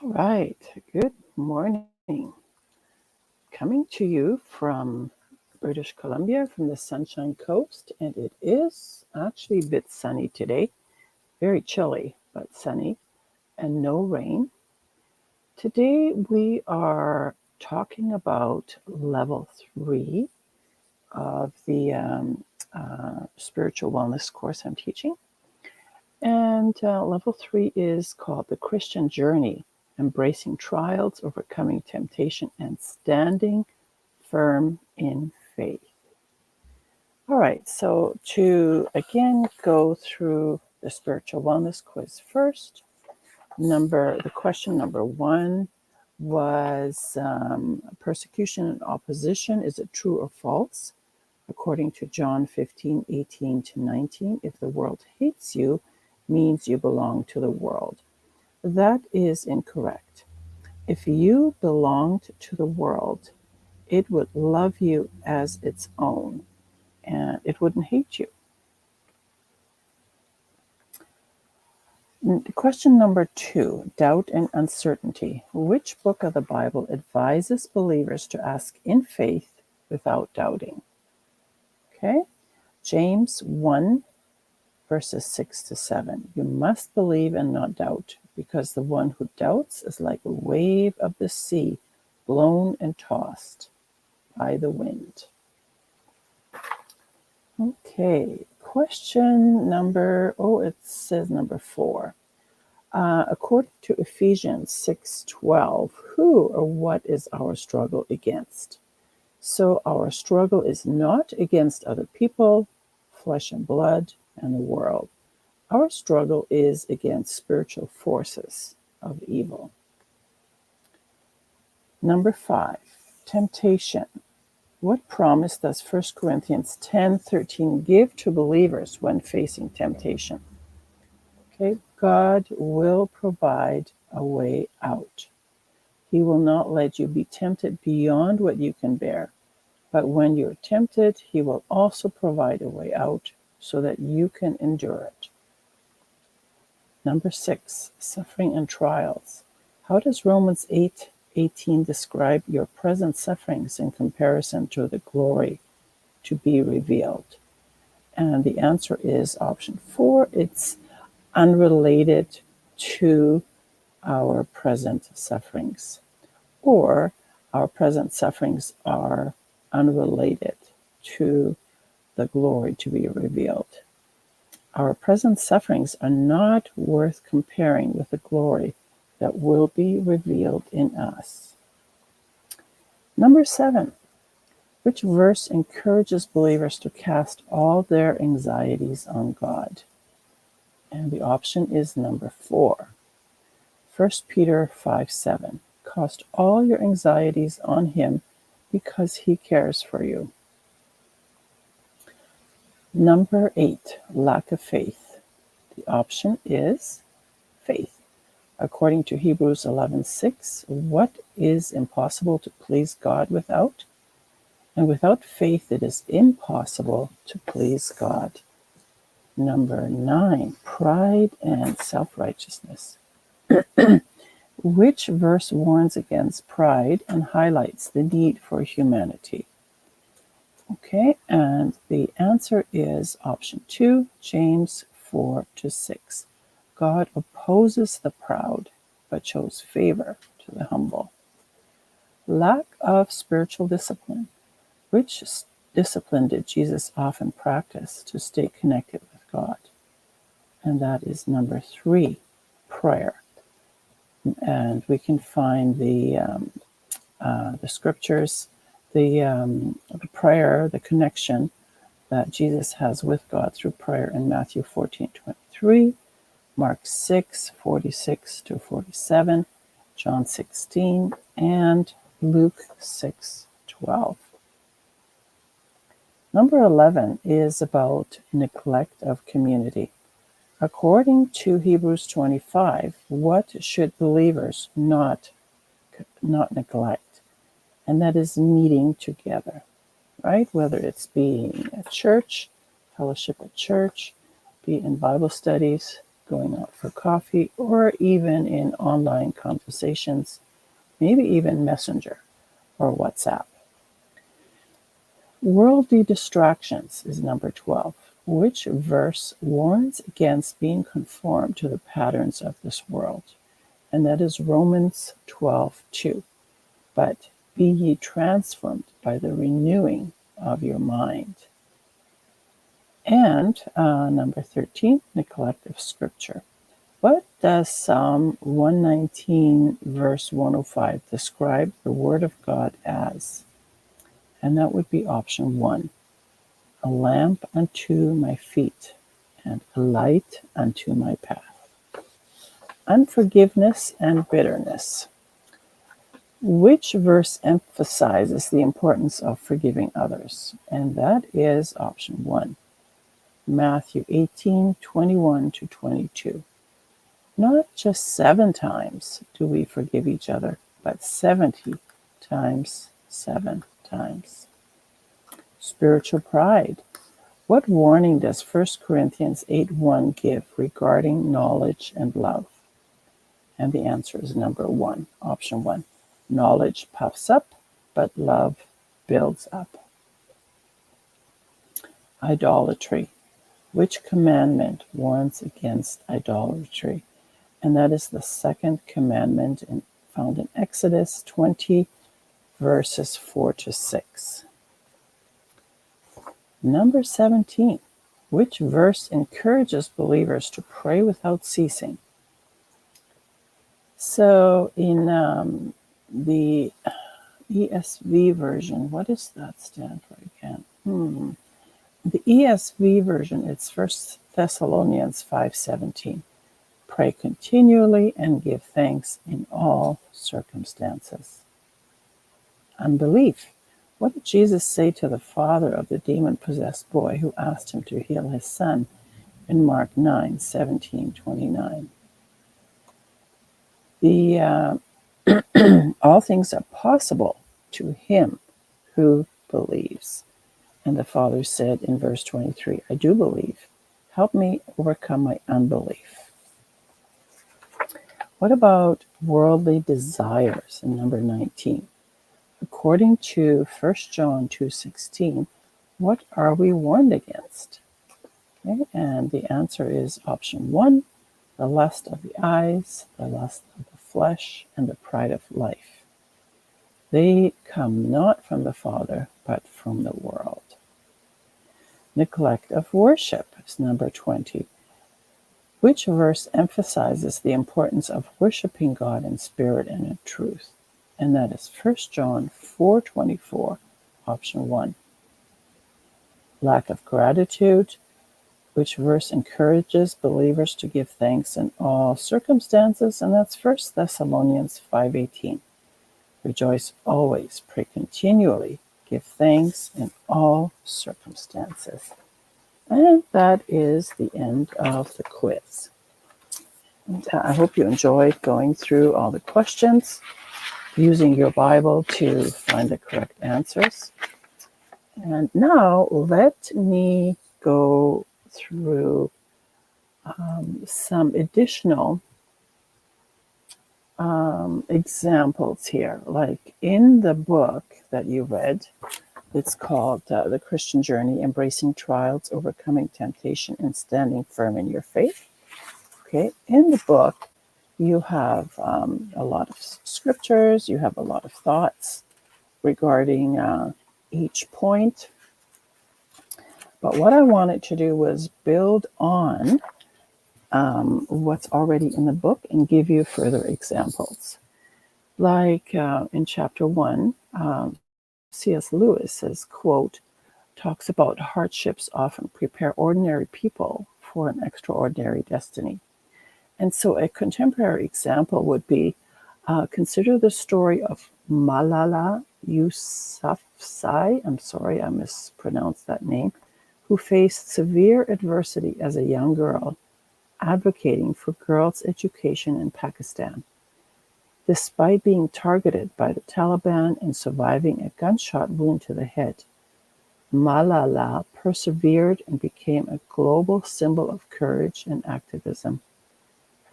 All right, good morning. Coming to you from British Columbia, from the Sunshine Coast, and it is actually a bit sunny today. Very chilly, but sunny, and no rain. Today we are talking about level 3 of the spiritual wellness course I'm teaching. And level 3 is called the Christian Journey, embracing trials, overcoming temptation, and standing firm in faith. All right, so to again go through the spiritual wellness quiz first, the question number 1 was persecution and opposition, is it true or false? According to John 15:18-19, if the world hates you, means you belong to the world. That is incorrect. If you belonged to the world, it would love you as its own, and it wouldn't hate you. Question number 2, doubt and uncertainty. Which book of the Bible advises believers to ask in faith without doubting? Okay, James 1, verses 6-7. You must believe and not doubt, because the one who doubts is like a wave of the sea, blown and tossed by the wind. Okay, question number 4. According to Ephesians 6:12, who or what is our struggle against? So our struggle is not against other people, flesh and blood, and the world. Our struggle is against spiritual forces of evil. Number 5, temptation. What promise does 1 Corinthians 10:13 give to believers when facing temptation? Okay, God will provide a way out. He will not let you be tempted beyond what you can bear. But when you're tempted, He will also provide a way out so that you can endure it. Number 6, suffering and trials. How does Romans 8:18 describe your present sufferings in comparison to the glory to be revealed? And the answer is option 4. It's unrelated to our present sufferings, or our present sufferings are unrelated to the glory to be revealed. Our present sufferings are not worth comparing with the glory that will be revealed in us. Number 7, which verse encourages believers to cast all their anxieties on God? And the option is number 4. 1 Peter 5:7. Cast all your anxieties on Him because He cares for you. Number 8, lack of faith. The option is faith. According to Hebrews 11:6, what is impossible to please God without? And without faith it is impossible to please God. Number 9, pride and self-righteousness. Which verse warns against pride and highlights the need for humanity? Okay, and the answer is option 2, James 4:6. God opposes the proud, but shows favor to the humble. Lack of spiritual discipline. Which discipline did Jesus often practice to stay connected with God? And that is number 3, prayer. And we can find the scriptures, the prayer, the connection that Jesus has with God through prayer in Matthew 14:23, Mark 6:46-47, John 16, and Luke 6:12. Number 11 is about neglect of community. According to Hebrews 25, what should believers not neglect? And that is meeting together, right? Whether it's being at church, fellowship at church, be in Bible studies, going out for coffee, or even in online conversations, maybe even Messenger or WhatsApp. Worldly distractions is number 12. Which verse warns against being conformed to the patterns of this world? And that is Romans 12:2. But be ye transformed by the renewing of your mind. And number 13, neglect of Scripture. What does Psalm 119, verse 105 describe the Word of God as? And that would be option 1, a lamp unto my feet and a light unto my path. Unforgiveness and bitterness. Which verse emphasizes the importance of forgiving others? And that is option 1, Matthew 18:21-22. Not just 7 times do we forgive each other, but 70 times 7 times. Spiritual pride. What warning does 1 Corinthians 8:1 give regarding knowledge and love? And the answer is number 1, option 1. Knowledge puffs up, but love builds up. Idolatry. Which commandment warns against idolatry? And that is the second commandment found in Exodus 20, verses 4-6. Number 17. Which verse encourages believers to pray without ceasing? So in the ESV version, what does that stand for again? The ESV version, it's 1 Thessalonians 5:17. Pray continually and give thanks in all circumstances. Unbelief. What did Jesus say to the father of the demon-possessed boy who asked him to heal his son in Mark 9:17-29? All things are possible to him who believes. And the father said in verse 23, I do believe. Help me overcome my unbelief. What about worldly desires in number 19? According to 1 John 2:16, what are we warned against? Okay, and the answer is option 1, the lust of the eyes, the lust of the flesh, and the pride of life. They come not from the Father, but from the world. Neglect of worship is number 20. Which verse emphasizes the importance of worshiping God in spirit and in truth? And that is 1 John 4:24, option 1. Lack of gratitude. Which verse encourages believers to give thanks in all circumstances? And that's 1 Thessalonians 5:18. Rejoice always, pray continually, give thanks in all circumstances. And that is the end of the quiz. And I hope you enjoyed going through all the questions, using your Bible to find the correct answers. And now let me go through some additional examples here. Like in the book that you read, it's called The Christian Journey, Embracing Trials, Overcoming Temptation, and Standing Firm in Your Faith. Okay, in the book, you have a lot of scriptures, you have a lot of thoughts regarding each point. But what I wanted to do was build on what's already in the book and give you further examples. Like in chapter 1, C.S. Lewis's quote talks about hardships often prepare ordinary people for an extraordinary destiny. And so a contemporary example would be, consider the story of Malala Yousafzai, I'm sorry I mispronounced that name, who faced severe adversity as a young girl, advocating for girls' education in Pakistan. Despite being targeted by the Taliban and surviving a gunshot wound to the head, Malala persevered and became a global symbol of courage and activism.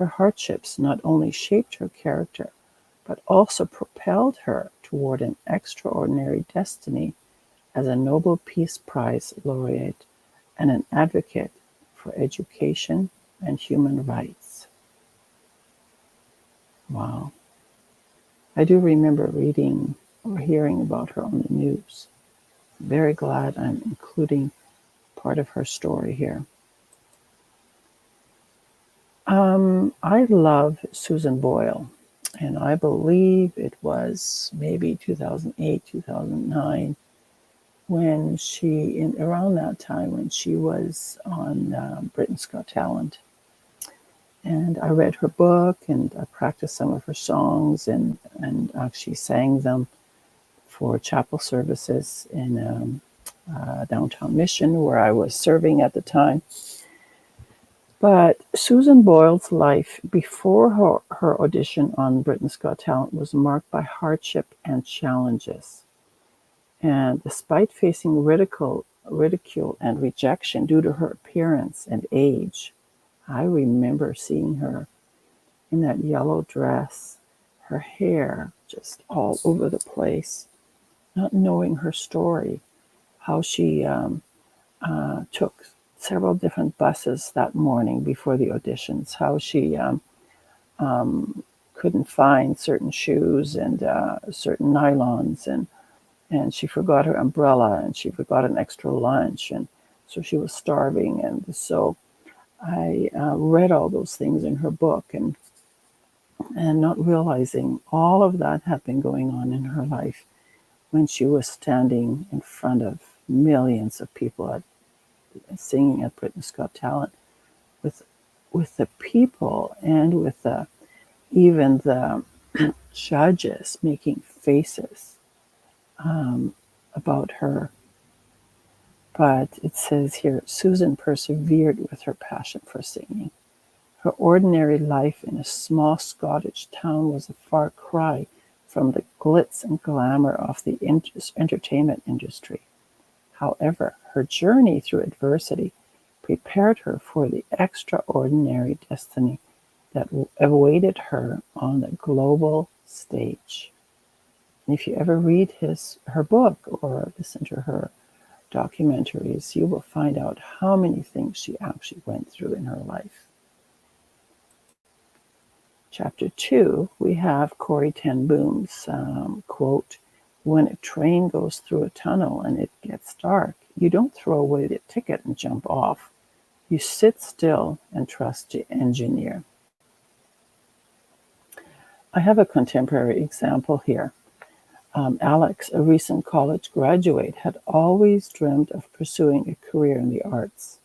Her hardships not only shaped her character, but also propelled her toward an extraordinary destiny as a Nobel Peace Prize laureate and an advocate for education and human rights. Wow. I do remember reading or hearing about her on the news. Very glad I'm including part of her story here. I love Susan Boyle, and I believe it was maybe 2008, 2009, when around that time when she was on Britain's Got Talent. And I read her book and I practiced some of her songs and actually sang them for chapel services in downtown Mission where I was serving at the time. But Susan Boyle's life before her audition on Britain's Got Talent was marked by hardship and challenges. And despite facing ridicule and rejection due to her appearance and age, I remember seeing her in that yellow dress, her hair just all over the place, not knowing her story, how she took several different buses that morning before the auditions, how she couldn't find certain shoes and certain nylons, and she forgot her umbrella and she forgot an extra lunch, and so she was starving. And so I read all those things in her book, and not realizing all of that had been going on in her life when she was standing in front of millions of people singing at Britain's Got Talent with the people and with even the judges making faces about her. But it says here, Susan persevered with her passion for singing. Her ordinary life in a small Scottish town was a far cry from the glitz and glamour of the entertainment industry. However, her journey through adversity prepared her for the extraordinary destiny that awaited her on the global stage. And if you ever read her book or listen to her documentaries, you will find out how many things she actually went through in her life. Chapter 2, we have Corrie ten Boom's quote, "When a train goes through a tunnel and it gets dark, you don't throw away the ticket and jump off. You sit still and trust the engineer." I have a contemporary example here. Alex, a recent college graduate, had always dreamed of pursuing a career in the arts.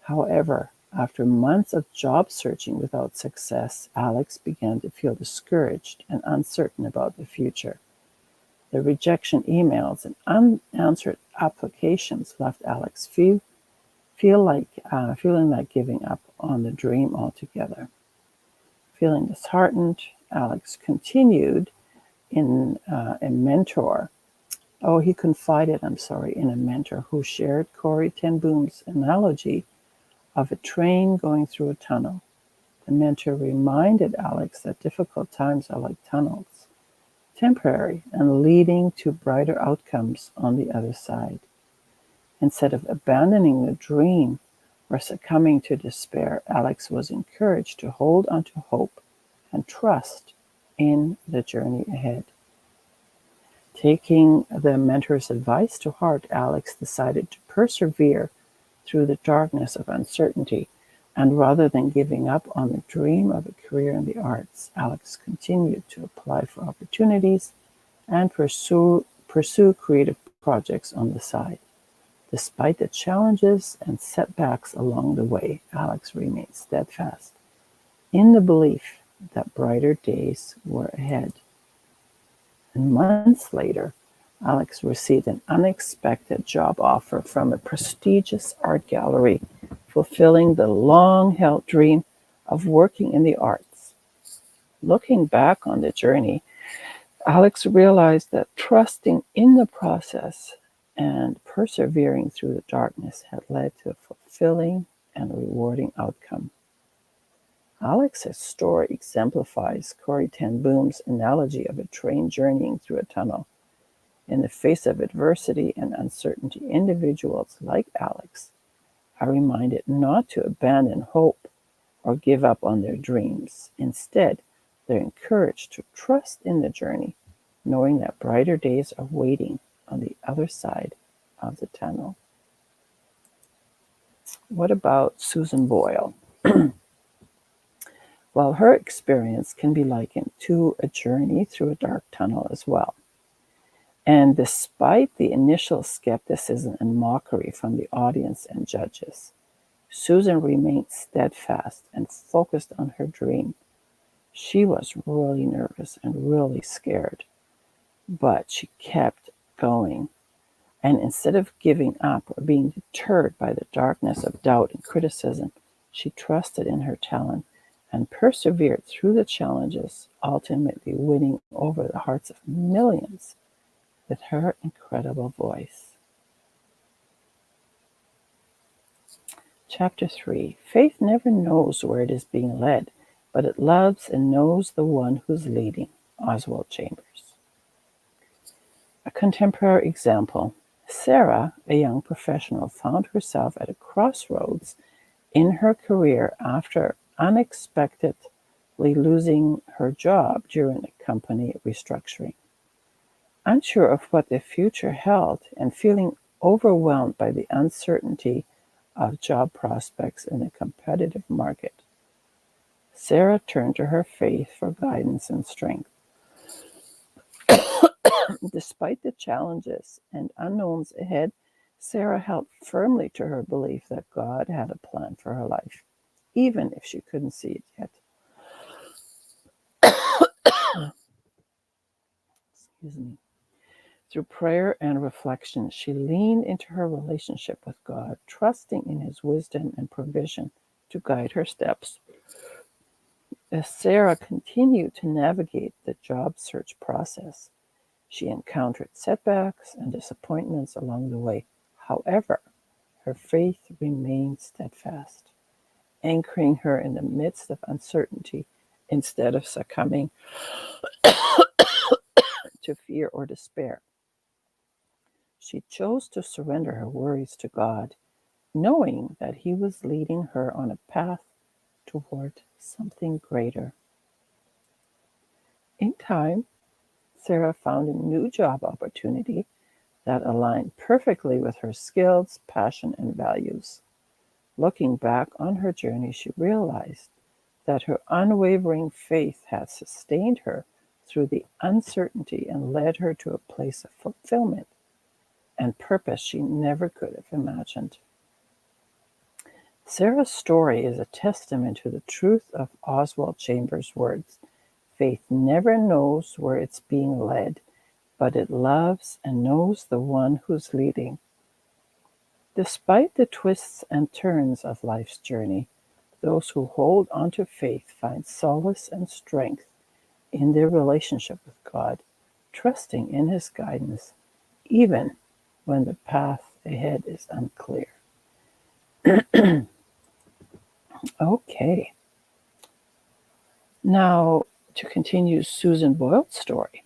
However, after months of job searching without success, Alex began to feel discouraged and uncertain about the future. The rejection emails and unanswered applications left Alex feeling like giving up on the dream altogether. Feeling disheartened, Alex continued in a mentor. He confided, in a mentor who shared Corrie ten Boom's analogy of a train going through a tunnel. The mentor reminded Alex that difficult times are like tunnels, temporary and leading to brighter outcomes on the other side. Instead of abandoning the dream or succumbing to despair, Alex was encouraged to hold on to hope and trust in the journey ahead. Taking the mentor's advice to heart, Alex decided to persevere through the darkness of uncertainty, and rather than giving up on the dream of a career in the arts, Alex continued to apply for opportunities and pursue creative projects on the side. Despite the challenges and setbacks along the way, Alex remained steadfast in the belief that brighter days were ahead. And months later, Alex received an unexpected job offer from a prestigious art gallery, fulfilling the long-held dream of working in the arts. Looking back on the journey, Alex realized that trusting in the process and persevering through the darkness had led to a fulfilling and rewarding outcome. Alex's story exemplifies Corrie ten Boom's analogy of a train journeying through a tunnel. In the face of adversity and uncertainty, individuals like Alex are reminded not to abandon hope or give up on their dreams. Instead, they're encouraged to trust in the journey, knowing that brighter days are waiting on the other side of the tunnel. What about Susan Boyle? Well, her experience can be likened to a journey through a dark tunnel as well. And despite the initial skepticism and mockery from the audience and judges, Susan remained steadfast and focused on her dream. She was really nervous and really scared, but she kept going. And instead of giving up or being deterred by the darkness of doubt and criticism, she trusted in her talent and persevered through the challenges, ultimately winning over the hearts of millions with her incredible voice. Chapter 3. Faith never knows where it is being led, but it loves and knows the one who's leading. Oswald Chambers. A contemporary example. Sarah, a young professional, found herself at a crossroads in her career after unexpectedly losing her job during a company restructuring. Unsure of what the future held and feeling overwhelmed by the uncertainty of job prospects in a competitive market, Sarah turned to her faith for guidance and strength. Despite the challenges and unknowns ahead, Sarah held firmly to her belief that God had a plan for her life, even if she couldn't see it yet. Excuse me. Through prayer and reflection, she leaned into her relationship with God, trusting in His wisdom and provision to guide her steps. As Sarah continued to navigate the job search process, she encountered setbacks and disappointments along the way. However, her faith remained steadfast, anchoring her in the midst of uncertainty instead of succumbing to fear or despair. She chose to surrender her worries to God, knowing that He was leading her on a path toward something greater. In time, Sarah found a new job opportunity that aligned perfectly with her skills, passion, and values. Looking back on her journey, she realized that her unwavering faith had sustained her through the uncertainty and led her to a place of fulfillment and purpose she never could have imagined. Sarah's story is a testament to the truth of Oswald Chambers' words. Faith never knows where it's being led, but it loves and knows the one who's leading. Despite the twists and turns of life's journey, those who hold onto faith find solace and strength in their relationship with God, trusting in His guidance, even when the path ahead is unclear. Okay. Now, to continue Susan Boyle's story.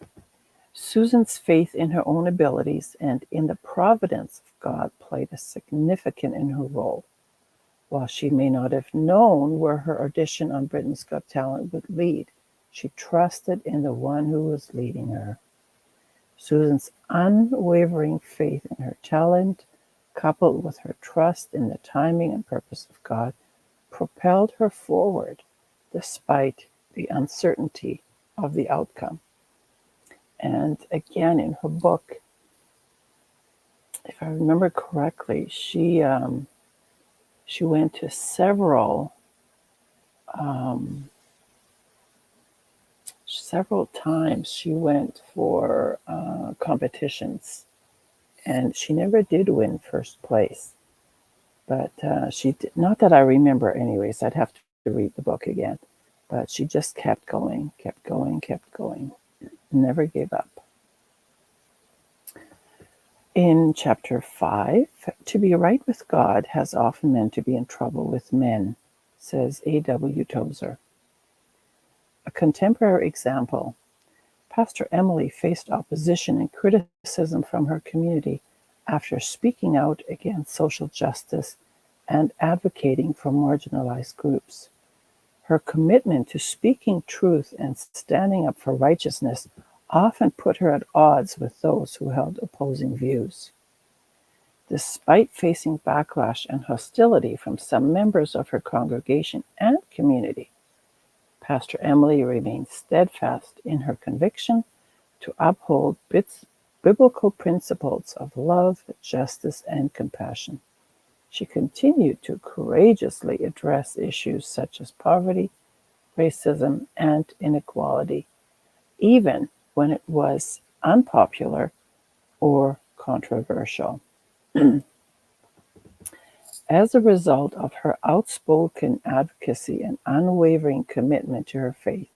Susan's faith in her own abilities and in the providence of God played a significant in her role. While she may not have known where her audition on Britain's Got Talent would lead, she trusted in the one who was leading her. Susan's unwavering faith in her talent, coupled with her trust in the timing and purpose of God, propelled her forward despite the uncertainty of the outcome. And again, in her book, if I remember correctly, she went to several times. She went for competitions, and she never did win first place. But she did, not that I remember, anyways. I'd have to read the book again. But she just kept going, never gave up. In chapter 5, to be right with God has often meant to be in trouble with men, says A.W. Tozer. A contemporary example: Pastor Emily faced opposition and criticism from her community after speaking out against social justice and advocating for marginalized groups. Her commitment to speaking truth and standing up for righteousness often put her at odds with those who held opposing views. Despite facing backlash and hostility from some members of her congregation and community, Pastor Emily remained steadfast in her conviction to uphold biblical principles of love, justice, and compassion. She continued to courageously address issues such as poverty, racism, and inequality, even when it was unpopular or controversial. As a result of her outspoken advocacy and unwavering commitment to her faith,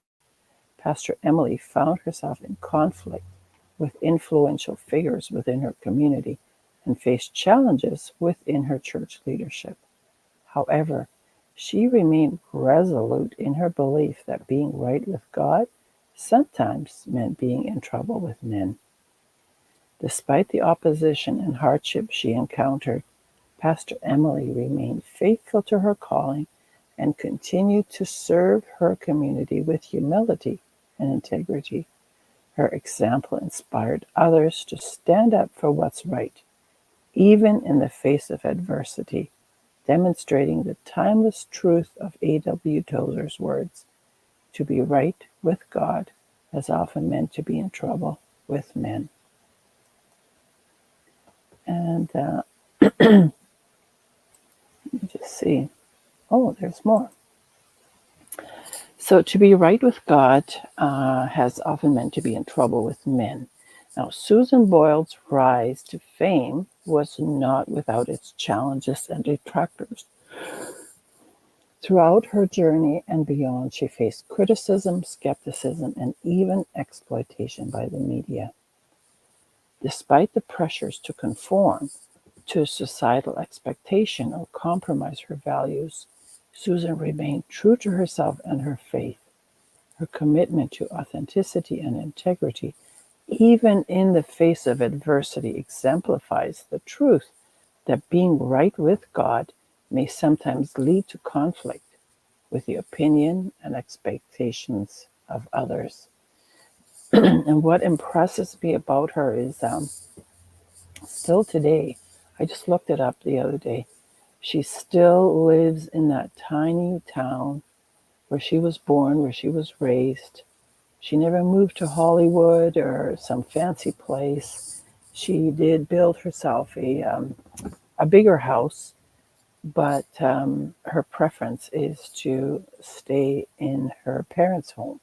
Pastor Emily found herself in conflict with influential figures within her community and faced challenges within her church leadership. However, she remained resolute in her belief that being right with God sometimes meant being in trouble with men. Despite the opposition and hardship she encountered, Pastor Emily remained faithful to her calling and continued to serve her community with humility and integrity. Her example inspired others to stand up for what's right, even in the face of adversity, demonstrating the timeless truth of A.W. Tozer's words: to be right with God has often meant to be in trouble with men. And let me just see. Oh, there's more. So to be right with God has often meant to be in trouble with men. Now, Susan Boyle's rise to fame was not without its challenges and detractors. Throughout her journey and beyond, she faced criticism, skepticism, and even exploitation by the media. Despite the pressures to conform to societal expectation or compromise her values, Susan remained true to herself and her faith. Her commitment to authenticity and integrity, even in the face of adversity, exemplifies the truth that being right with God may sometimes lead to conflict with the opinion and expectations of others. And what impresses me about her is still today, I just looked it up the other day, she still lives in that tiny town where she was born, where she was raised. She never moved to Hollywood or some fancy place. She did build herself a bigger house, but her preference is to stay in her parents' home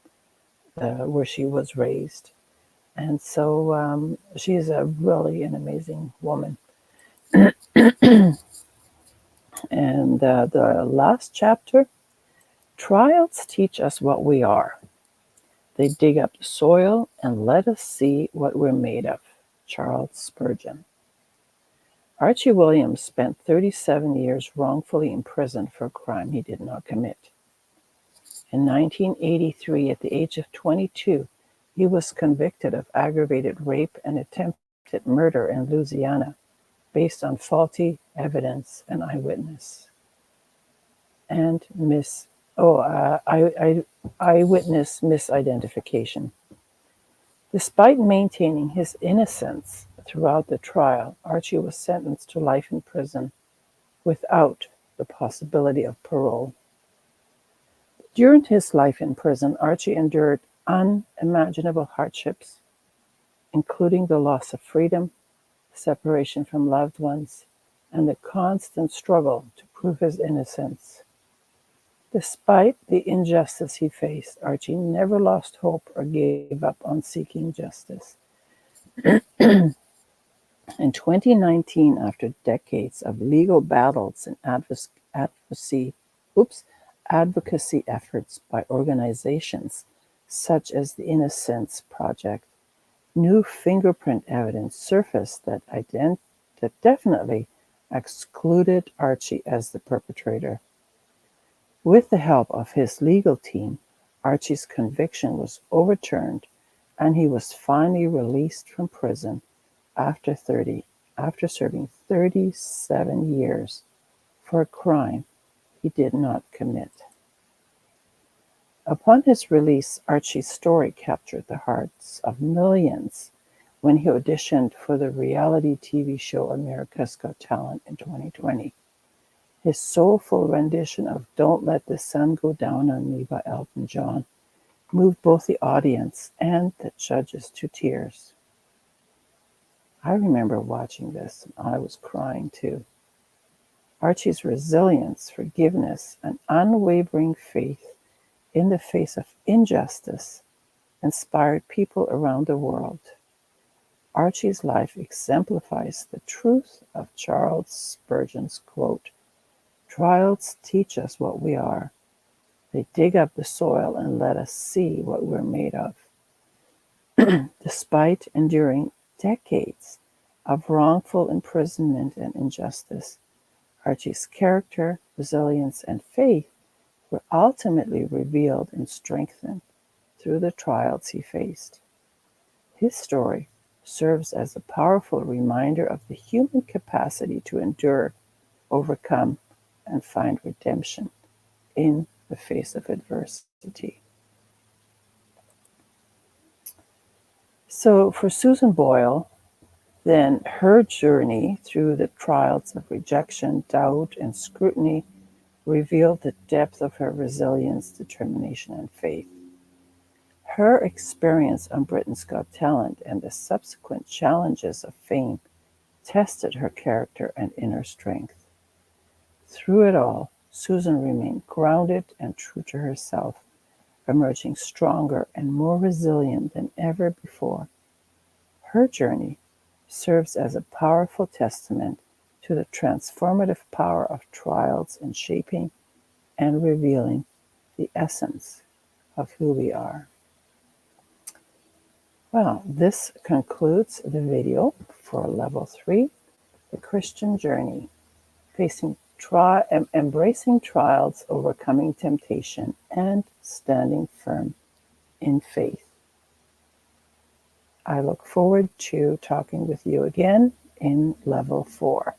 where she was raised. And so she's really an amazing woman. And the last chapter: trials teach us what we are. They dig up the soil and let us see what we're made of. Charles Spurgeon. Archie Williams spent 37 years wrongfully imprisoned for a crime he did not commit. In 1983, at the age of 22, he was convicted of aggravated rape and attempted murder in Louisiana based on faulty evidence and eyewitness misidentification. Despite maintaining his innocence throughout the trial, Archie was sentenced to life in prison without the possibility of parole. During his life in prison, Archie endured unimaginable hardships, including the loss of freedom, separation from loved ones, and the constant struggle to prove his innocence. Despite the injustice he faced, Archie never lost hope or gave up on seeking justice. In 2019, after decades of legal battles and advocacy efforts by organizations such as the Innocence Project, new fingerprint evidence surfaced that definitely excluded Archie as the perpetrator. With the help of his legal team, Archie's conviction was overturned, and he was finally released from prison after serving 37 years for a crime he did not commit. Upon his release, Archie's story captured the hearts of millions when he auditioned for the reality TV show America's Got Talent in 2020. His soulful rendition of Don't Let the Sun Go Down on Me by Elton John moved both the audience and the judges to tears. I remember watching this and I was crying too. Archie's resilience, forgiveness, and unwavering faith in the face of injustice inspired people around the world. Archie's life exemplifies the truth of Charles Spurgeon's quote, "Trials teach us what we are. They dig up the soil and let us see what we're made of." Despite enduring decades of wrongful imprisonment and injustice, Archie's character, resilience, and faith were ultimately revealed and strengthened through the trials he faced. His story serves as a powerful reminder of the human capacity to endure, overcome, and find redemption in the face of adversity. So for Susan Boyle, then her journey through the trials of rejection, doubt, and scrutiny revealed the depth of her resilience, determination, and faith. Her experience on Britain's Got Talent and the subsequent challenges of fame tested her character and inner strength. Through it all, Susan remained grounded and true to herself, emerging stronger and more resilient than ever before. Her journey serves as a powerful testament to the transformative power of trials in shaping and revealing the essence of who we are. Well, this concludes the video for Level 3, the Christian Journey, embracing trials, overcoming temptation, and standing firm in faith. I look forward to talking with you again in Level 4.